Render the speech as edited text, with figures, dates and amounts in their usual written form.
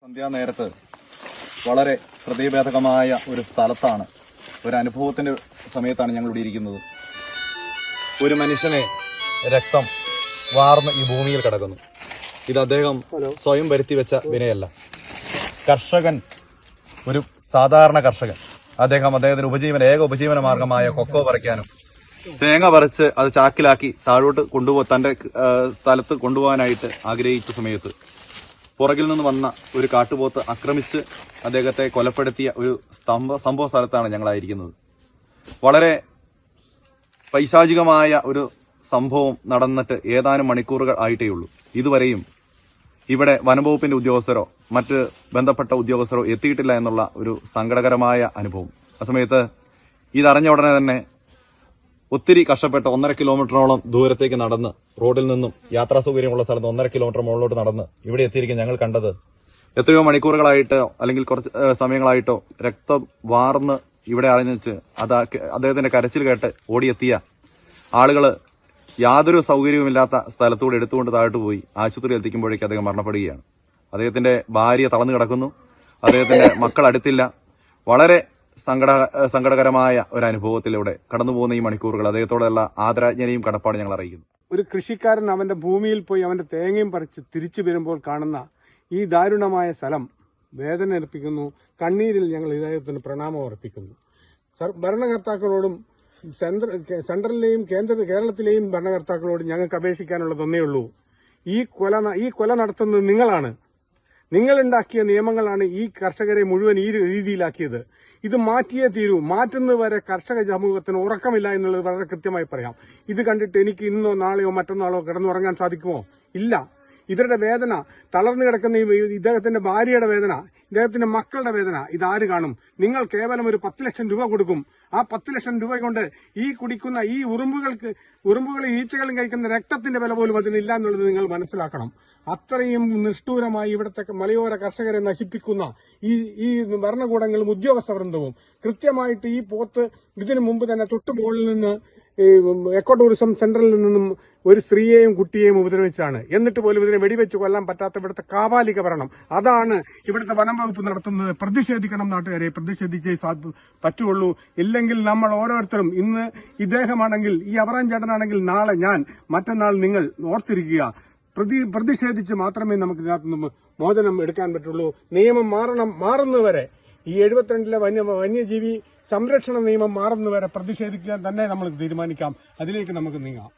സന്ധ്യാനേരത്ത് വളരെ ഹൃദയഭേദകമായ ഒരു സ്ഥലത്താണ്, ഒരു അനുഭവത്തിന്റെ സമയത്താണ് ഞങ്ങൾ ഇവിടെ ഇരിക്കുന്നത്. ഒരു മനുഷ്യനെ രക്തം വാർന്ന് ഈ ഭൂമിയിൽ കിടക്കുന്നു. ഇത് അദ്ദേഹം സ്വയം വരുത്തി വെച്ച വിനയല്ല. കർഷകൻ, ഒരു സാധാരണ കർഷകൻ, അദ്ദേഹത്തിന് ഏക ഉപജീവന മാർഗമായ കൊക്കോ പറിക്കാനും തേങ്ങ പറിച്ച് അത് ചാക്കിലാക്കി താഴോട്ട് തന്റെ സ്ഥലത്ത് കൊണ്ടുപോകാനായിട്ട് ആഗ്രഹിച്ച സമയത്ത് പുറകിൽ നിന്ന് വന്ന ഒരു കാട്ടുപോത്ത് ആക്രമിച്ച് അദ്ദേഹത്തെ കൊലപ്പെടുത്തിയ ഒരു സംഭവ സ്ഥലത്താണ് ഞങ്ങളായിരിക്കുന്നത്. വളരെ പൈശാചികമായ ഒരു സംഭവം നടന്നിട്ട് ഏതാനും മണിക്കൂറുകൾ ആയിട്ടേ ഉള്ളൂ. ഇതുവരെയും ഇവിടെ വനംവകുപ്പിന്റെ ഉദ്യോഗസ്ഥരോ മറ്റ് ബന്ധപ്പെട്ട ഉദ്യോഗസ്ഥരോ എത്തിയിട്ടില്ല എന്നുള്ള ഒരു സങ്കടകരമായ അനുഭവം. ആ സമയത്ത് ഇതറിഞ്ഞ ഉടനെ തന്നെ ഒത്തിരി കഷ്ടപ്പെട്ട് 1.5 കിലോമീറ്ററോളം ദൂരത്തേക്ക് നടന്ന്, റോഡിൽ നിന്നും യാത്രാ സൗകര്യമുള്ള സ്ഥലത്ത് 1.5 കിലോമീറ്റർ മുകളിലോട്ട് നടന്ന് ഇവിടെ എത്തിയിരിക്കും ഞങ്ങൾ കണ്ടത് എത്രയോ മണിക്കൂറുകളായിട്ടോ അല്ലെങ്കിൽ കുറച്ച് സമയങ്ങളായിട്ടോ രക്തം വാർന്ന് ഇവിടെ അറിഞ്ഞിട്ട് അദ്ദേഹത്തിന്റെ കരച്ചിൽ കേട്ട് ഓടിയെത്തിയ ആളുകള് യാതൊരു സൗകര്യവുമില്ലാത്ത സ്ഥലത്തൂടെ എടുത്തുകൊണ്ട് താഴോട്ട് പോയി ആശുപത്രി എത്തിക്കുമ്പോഴേക്ക് അദ്ദേഹം മരണപ്പെടുകയാണ്. അദ്ദേഹത്തിന്റെ ഭാര്യ തളർന്നു കിടക്കുന്നു, അദ്ദേഹത്തിന്റെ മക്കൾ അടുത്തില്ല. വളരെ സങ്കടകരമായ ഒരു അനുഭവത്തിലൂടെ കടന്നുപോകുന്ന ഈ മണിക്കൂറുകൾ അദ്ദേഹത്തോടുള്ള ആദരാജ്ഞനെയും കടപ്പാട് ഞങ്ങൾ അറിയിക്കുന്നു. ഒരു കൃഷിക്കാരൻ അവന്റെ ഭൂമിയിൽ പോയി അവന്റെ തേങ്ങയും പറിച്ച് തിരിച്ചു വരുമ്പോൾ കാണുന്ന ഈ ദാരുണമായ സ്ഥലം വേദന അർപ്പിക്കുന്നു. കണ്ണീരിൽ ഞങ്ങൾ ഇദ്ദേഹത്തിന് പ്രണാമം അർപ്പിക്കുന്നു. ഭരണകർത്താക്കളോടും സെൻട്രലിലെയും കേരളത്തിലെയും ഭരണകർത്താക്കളോടും ഞങ്ങൾക്ക് അപേക്ഷിക്കാനുള്ളത് ഒന്നേ ഉള്ളൂ. ഈ കൊല നടത്തുന്നത് നിങ്ങളാണ്. നിങ്ങളുണ്ടാക്കിയ നിയമങ്ങളാണ് ഈ കർഷകരെ മുഴുവൻ ഈ രീതിയിലാക്കിയത്. ഇത് മാറ്റിയേ തീരൂ. മാറ്റുന്നതുവരെ കർഷക സമൂഹത്തിന് ഉറക്കമില്ല എന്നുള്ളത് വളരെ കൃത്യമായി പറയാം. ഇത് കണ്ടിട്ട് എനിക്ക് ഇന്നോ നാളെയോ മറ്റന്നാളോ കിടന്നുറങ്ങാൻ സാധിക്കുമോ? ഇല്ല. ഇവരുടെ വേദന, തളർന്നു കിടക്കുന്ന ഇദ്ദേഹത്തിന്റെ ഭാര്യയുടെ വേദന, ഇദ്ദേഹത്തിന്റെ മക്കളുടെ വേദന ഇതാര് കാണും? നിങ്ങൾ കേവലം ഒരു 10 ലക്ഷം രൂപ കൊടുക്കും. ആ 10 ലക്ഷം രൂപ കൊണ്ട് ഈ കുടിക്കുന്ന ഈ ഉറുമ്പുകളും ഈച്ചകളും കഴിക്കുന്ന രക്തത്തിന്റെ വില പോലും അതിനില്ല എന്നുള്ളത് നിങ്ങൾ മനസ്സിലാക്കണം. അത്രയും നിഷ്ഠൂരമായി ഇവിടുത്തെ മലയോര കർഷകരെ നശിപ്പിക്കുന്ന ഈ ഭരണകൂടങ്ങളും ഉദ്യോഗസ്ഥ വൃന്ദവും കൃത്യമായിട്ട് ഈ പോത്ത് ഇതിനു മുമ്പ് തന്നെ തൊട്ടുമുകളിൽ നിന്ന് എക്കോ ടൂറിസം സെന്ററിൽ നിന്നും ഒരു സ്ത്രീയെയും കുട്ടിയെയും ഉപദ്രവിച്ചാണ്. എന്നിട്ട് പോലും ഇതിനെ വെടിവെച്ച് കൊല്ലാൻ പറ്റാത്ത ഇവിടുത്തെ കാപാലിക ഭരണം, അതാണ് ഇവിടുത്തെ വനം വകുപ്പ് നടത്തുന്നത്. പ്രതിഷേധിക്കണം നാട്ടുകാരെ, പ്രതിഷേധിച്ചേ പറ്റുള്ളൂ. ഇല്ലെങ്കിൽ നമ്മൾ ഓരോരുത്തരും, ഇന്ന് ഇദ്ദേഹമാണെങ്കിൽ, ഈ അവറാൻ ചേട്ടനാണെങ്കിൽ നാളെ ഞാൻ, മറ്റന്നാൾ നിങ്ങൾ ഓർത്തിരിക്കുക. പ്രതിഷേധിച്ച് മാത്രമേ നമുക്ക് ഇതിനകത്ത് മോചനം എടുക്കാൻ പറ്റുള്ളൂ. നിയമം മാറുന്നവരെ, ഈ 72ലെ വന്യജീവി സംരക്ഷണ നിയമം മാറുന്നവരെ പ്രതിഷേധിക്കാൻ തന്നെ നമ്മൾ തീരുമാനിക്കാം. അതിലേക്ക് നമുക്ക് നീങ്ങാം.